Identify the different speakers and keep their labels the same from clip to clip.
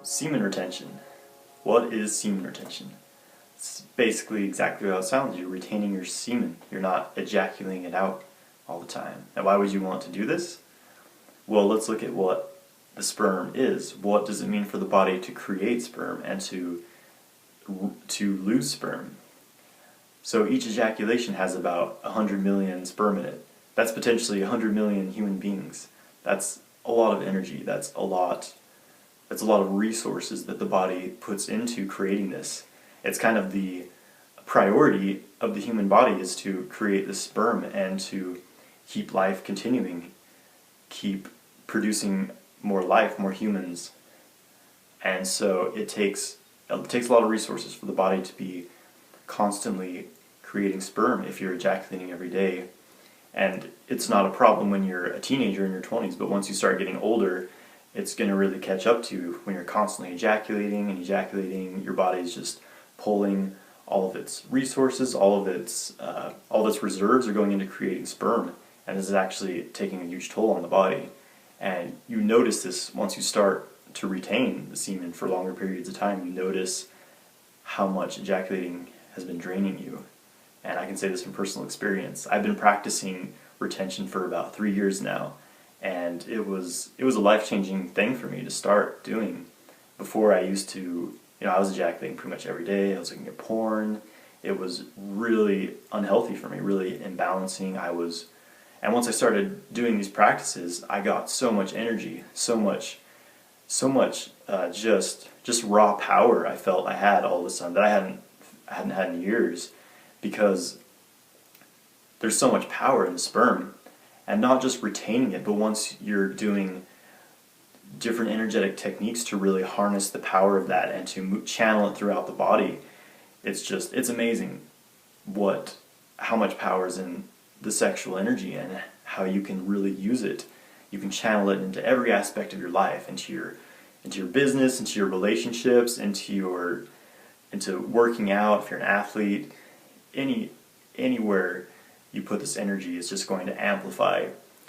Speaker 1: Semen retention. What is semen retention? It's basically exactly how it sounds. You're retaining your semen. You're not ejaculating it out all the time. Now, why would you want to do this? Well, let's look at what the sperm is. What does it mean for the body to create sperm and to lose sperm? So each ejaculation has about 100 million sperm in it. That's potentially 100 million human beings. That's a lot of energy. That's a lot of resources that the body puts into creating this. It's kind of the priority of the human body is to create the sperm and to keep life continuing, keep producing more life, more humans. And so it takes a lot of resources for the body to be constantly creating sperm if you're ejaculating every day. And it's not a problem when you're a teenager in your 20s, but once you start getting older, it's going to really catch up to you when you're constantly ejaculating. Your body's just pulling all of its resources, all of its reserves are going into creating sperm, and this is actually taking a huge toll on the body. And you notice this once you start to retain the semen for longer periods of time. You notice how much ejaculating has been draining you. And I can say this from personal experience. I've been practicing retention for about 3 years now, and it was a life-changing thing for me to start doing. Before, I used to, I was ejaculating pretty much every day. I was looking at porn. It was really unhealthy for me, really imbalancing. And once I started doing these practices, I got so much energy, so much just raw power I felt I had all of a sudden that I hadn't had in years, because there's so much power in the sperm. And not just retaining it, but once you're doing different energetic techniques to really harness the power of that and to channel it throughout the body, it's amazing how much power is in the sexual energy and how you can really use it. You can channel it into every aspect of your life, into your business, into your relationships, into working out if you're an athlete. Anywhere you put this energy is just going to amplify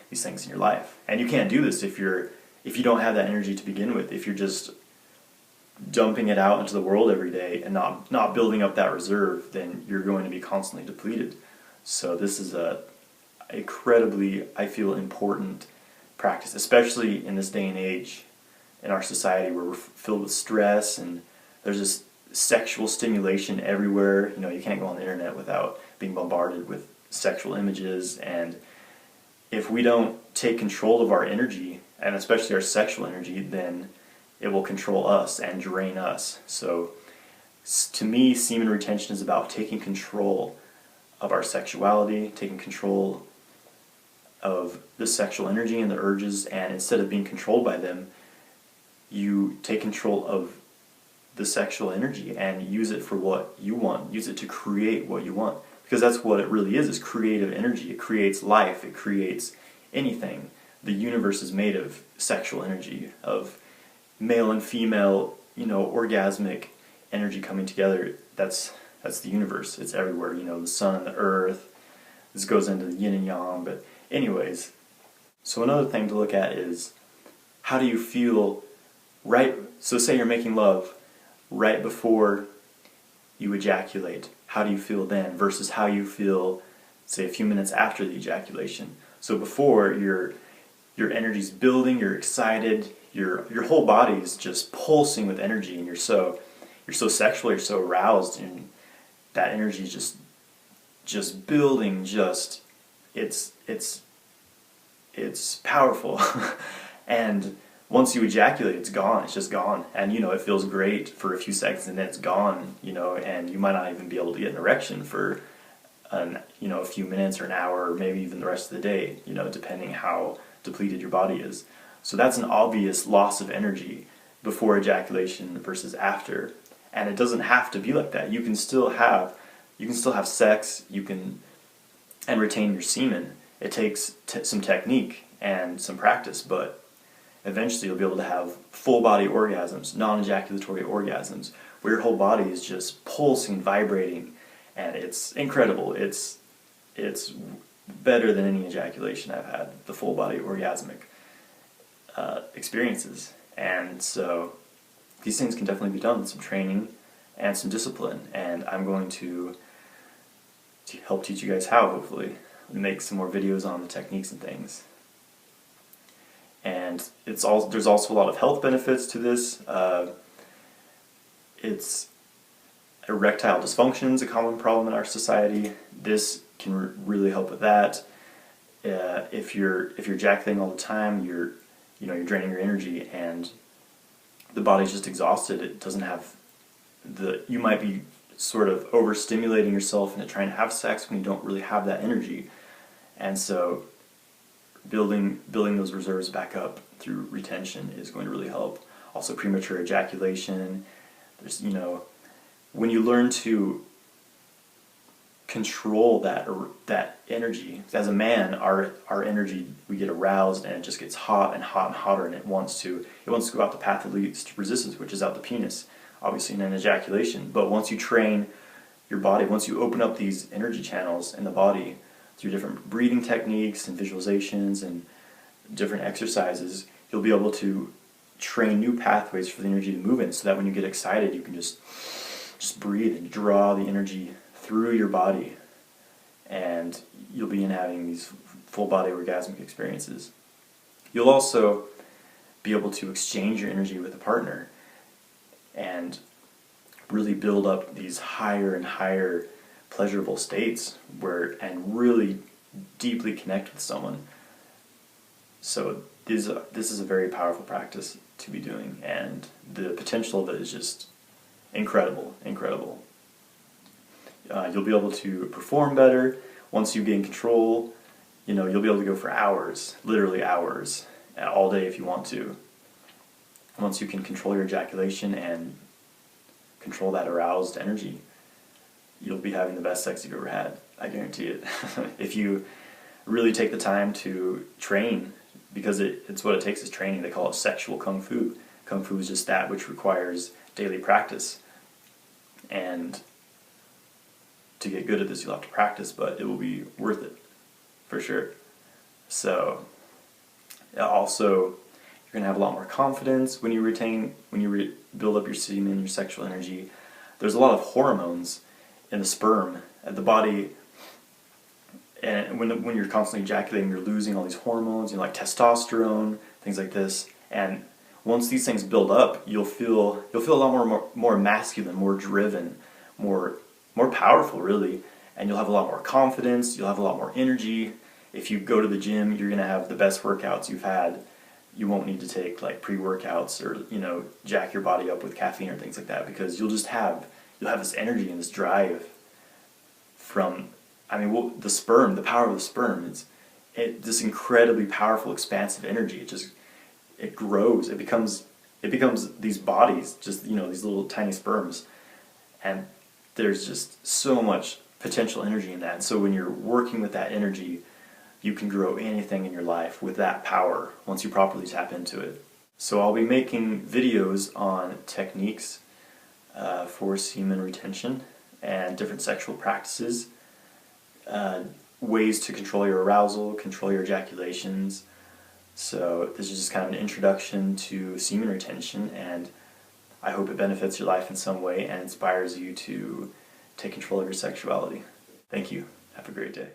Speaker 1: these things in your life. And you can't do this if you don't have that energy to begin with. If you're just dumping it out into the world every day and not building up that reserve, then you're going to be constantly depleted. So this is a incredibly, I feel, important practice, especially in this day and age in our society where we're filled with stress and there's this sexual stimulation everywhere. You can't go on the internet without being bombarded with sexual images, and if we don't take control of our energy, and especially our sexual energy, then it will control us and drain us. So to me, semen retention is about taking control of our sexuality, taking control of the sexual energy and the urges, and instead of being controlled by them, you take control of the sexual energy and use it for what you want. Use it to create what you want. Because that's what it really is creative energy. It creates life. It creates anything. The universe is made of sexual energy, of male and female, orgasmic energy coming together. That's the universe. It's everywhere. The sun, the earth. This goes into the yin and yang. But anyways, so another thing to look at is, how do you feel so say you're making love right before you ejaculate. How do you feel then versus how you feel, say, a few minutes after the ejaculation? So before, your energy's building, you're excited, your whole body is just pulsing with energy, and you're so sexual, you're so aroused, and that energy is just building. It's powerful. And once you ejaculate, it's gone. It's just gone. And, it feels great for a few seconds, and then it's gone, and you might not even be able to get an erection for, a few minutes or an hour, or maybe even the rest of the day, depending how depleted your body is. So that's an obvious loss of energy before ejaculation versus after. And it doesn't have to be like that. You can still have sex, and retain your semen. It takes some technique and some practice, but eventually you'll be able to have full body orgasms, non-ejaculatory orgasms, where your whole body is just pulsing, vibrating, and it's incredible. It's better than any ejaculation I've had, the full body orgasmic experiences. And so these things can definitely be done with some training and some discipline, and I'm going to help teach you guys how, hopefully, make some more videos on the techniques and things. And there's also a lot of health benefits to this. It's erectile dysfunction is a common problem in our society. This can really help with that. If you're ejaculating all the time, you're draining your energy, and the body's just exhausted. It doesn't have you might be sort of overstimulating yourself into trying to have sex when you don't really have that energy. And so building those reserves back up through retention is going to really help. Also, premature ejaculation. There's, when you learn to control that energy. As a man, our energy, we get aroused and it just gets hot and hot and hotter, and it wants to go out the path of least resistance, which is out the penis, obviously in an ejaculation. But once you train your body, once you open up these energy channels in the body through different breathing techniques and visualizations and different exercises, you'll be able to train new pathways for the energy to move in, so that when you get excited, you can just breathe and draw the energy through your body, and you'll be having these full body orgasmic experiences. You'll also be able to exchange your energy with a partner and really build up these higher and higher pleasurable states and really deeply connect with someone. So this is a very powerful practice to be doing, and the potential of it is just incredible. You'll be able to perform better once you gain control. You'll be able to go for hours, literally hours, all day if you want to. Once you can control your ejaculation and control that aroused energy, you'll be having the best sex you've ever had. I guarantee it. If you really take the time to train, because it's what it takes is training. They call it sexual kung fu. Kung fu is just that which requires daily practice. And to get good at this, you'll have to practice, but it will be worth it, for sure. So, also, you're going to have a lot more confidence when you build up your semen, your sexual energy. There's a lot of hormones in the sperm at the body, and when you're constantly ejaculating, you're losing all these hormones, like testosterone, things like this. And once these things build up, you'll feel a lot more masculine, more driven, more powerful, really, and you'll have a lot more confidence. You'll have a lot more energy. If you go to the gym, you're gonna have the best workouts you've had. You won't need to take like pre-workouts or jack your body up with caffeine or things like that, because you'll have this energy and this drive from the sperm, the power of the sperm. It's this incredibly powerful, expansive energy. It grows. It becomes these bodies, just these little tiny sperms, and there's just so much potential energy in that. And so when you're working with that energy, you can grow anything in your life with that power once you properly tap into it. So I'll be making videos on techniques for semen retention and different sexual practices, ways to control your arousal, control your ejaculations. So this is just kind of an introduction to semen retention, and I hope it benefits your life in some way and inspires you to take control of your sexuality. Thank you. Have a great day.